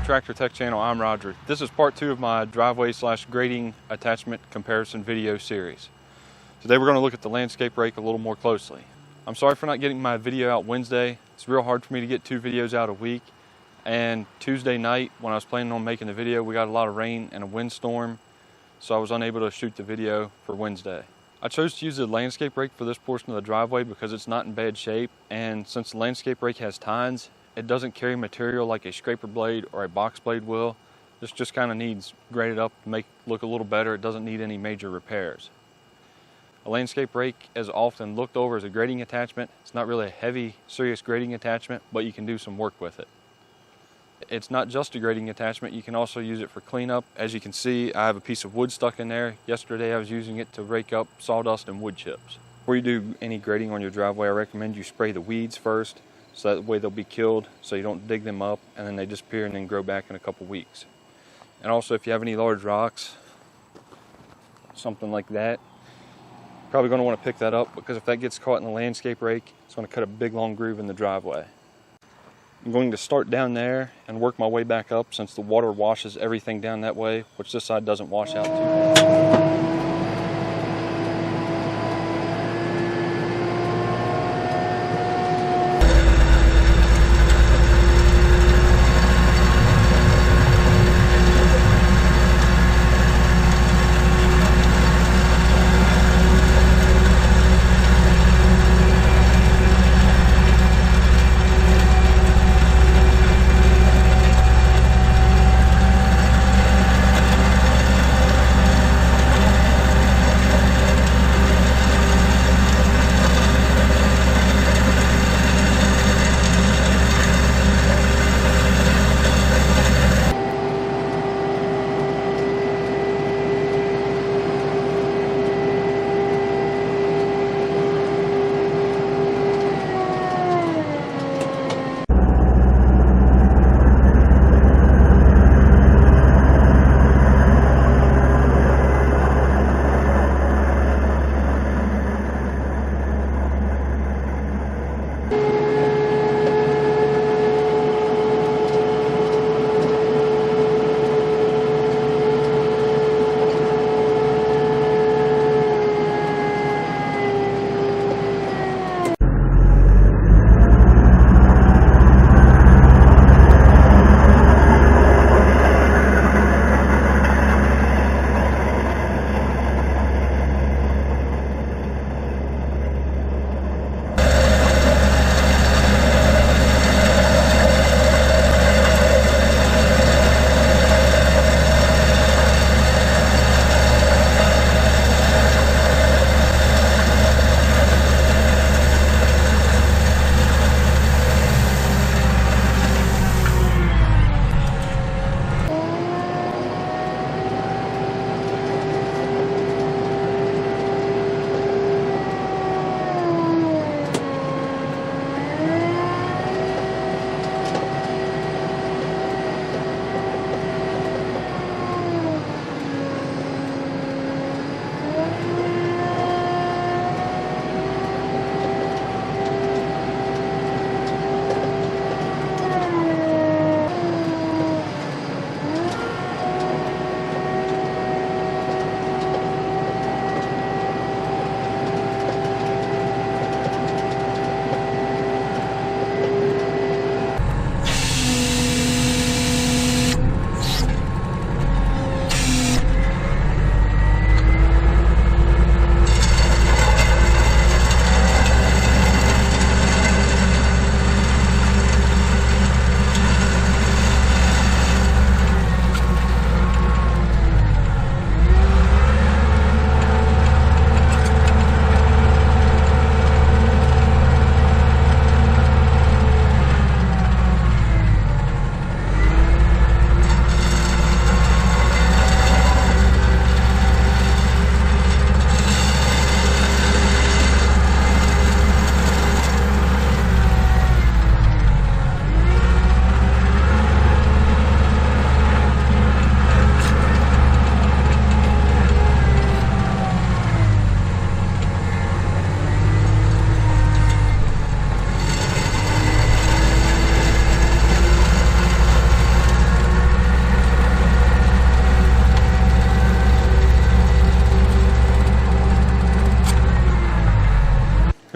Tractor Tech channel, I'm Roger. This is part 2 of my driveway / grading attachment comparison video series. Today we're going to look at the landscape rake a little more closely. I'm sorry for not getting my video out Wednesday. It's real hard for me to get 2 videos out a week. And Tuesday night, when I was planning on making the video, we got a lot of rain and a windstorm, so I was unable to shoot the video for Wednesday. I chose to use the landscape rake for this portion of the driveway because it's not in bad shape, and since the landscape rake has tines, it doesn't carry material like a scraper blade or a box blade will. This just kind of needs graded up to make it look a little better. It doesn't need any major repairs. A landscape rake is often looked over as a grading attachment. It's not really a heavy, serious grading attachment, but you can do some work with it. It's not just a grading attachment, you can also use it for cleanup. As you can see, I have a piece of wood stuck in there. Yesterday I was using it to rake up sawdust and wood chips. Before you do any grading on your driveway, I recommend you spray the weeds first, so that way they'll be killed, so you don't dig them up and then they disappear and then grow back in a couple weeks. And also, if you have any large rocks, something like that, probably going to want to pick that up, because if that gets caught in the landscape rake, it's going to cut a big long groove in the driveway. I'm going to start down there and work my way back up, since the water washes everything down that way, which this side doesn't wash out too much.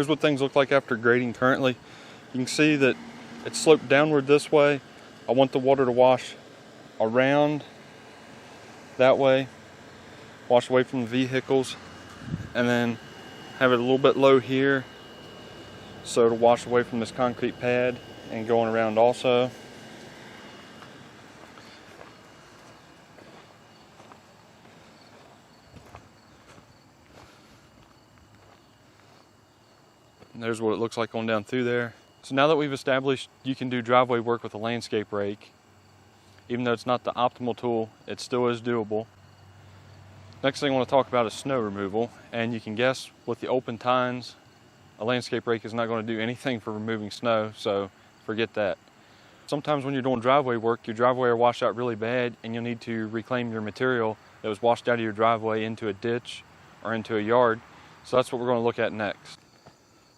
Here's what things look like after grading currently. You can see that it's sloped downward this way. I want the water to wash around that way, wash away from the vehicles, and then have it a little bit low here so to wash away from this concrete pad and going around also. And there's what it looks like going down through there. So now that we've established you can do driveway work with a landscape rake, even though it's not the optimal tool, it still is doable. Next thing I want to talk about is snow removal. And you can guess with the open tines, a landscape rake is not going to do anything for removing snow, so forget that. Sometimes when you're doing driveway work, your driveway will wash out really bad and you'll need to reclaim your material that was washed out of your driveway into a ditch or into a yard. So that's what we're going to look at next.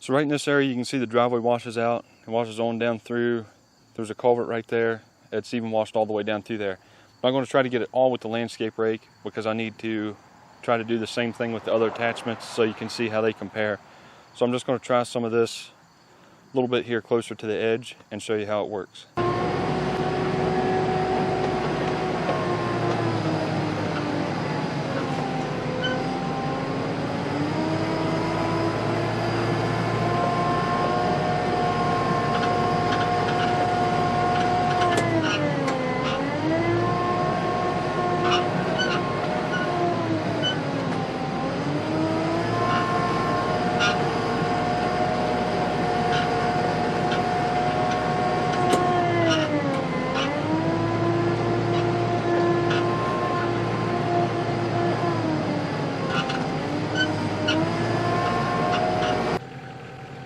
So right in this area, you can see the driveway washes out. It washes on down through. There's a culvert right there. It's even washed all the way down through there. But I'm going to try to get it all with the landscape rake because I need to try to do the same thing with the other attachments so you can see how they compare. So I'm just going to try some of this a little bit here closer to the edge and show you how it works.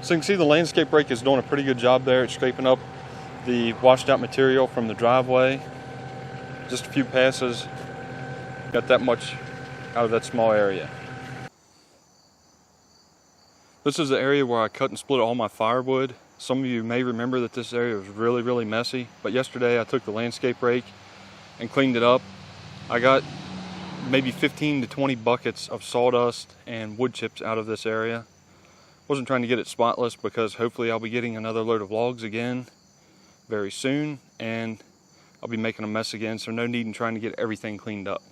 So you can see the landscape rake is doing a pretty good job there. It's scraping up the washed out material from the driveway. Just a few passes, got that much out of that small area. This is the area where I cut and split all my firewood. Some of you may remember that this area was really messy, but yesterday I took the landscape rake and cleaned it up. I got maybe 15 to 20 buckets of sawdust and wood chips out of this area. Wasn't trying to get it spotless because hopefully I'll be getting another load of logs again very soon and I'll be making a mess again, so no need in trying to get everything cleaned up.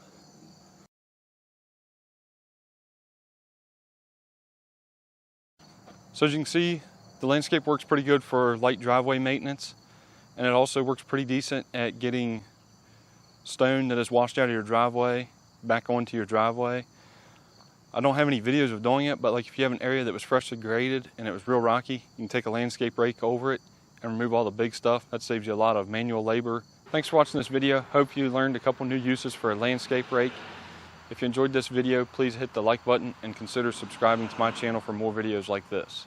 So as you can see, the landscape works pretty good for light driveway maintenance, and it also works pretty decent at getting stone that is washed out of your driveway back onto your driveway. I don't have any videos of doing it, but like if you have an area that was freshly graded and it was real rocky, you can take a landscape rake over it and remove all the big stuff. That saves you a lot of manual labor. Thanks for watching this video. Hope you learned a couple new uses for a landscape rake. If you enjoyed this video, please hit the like button and consider subscribing to my channel for more videos like this.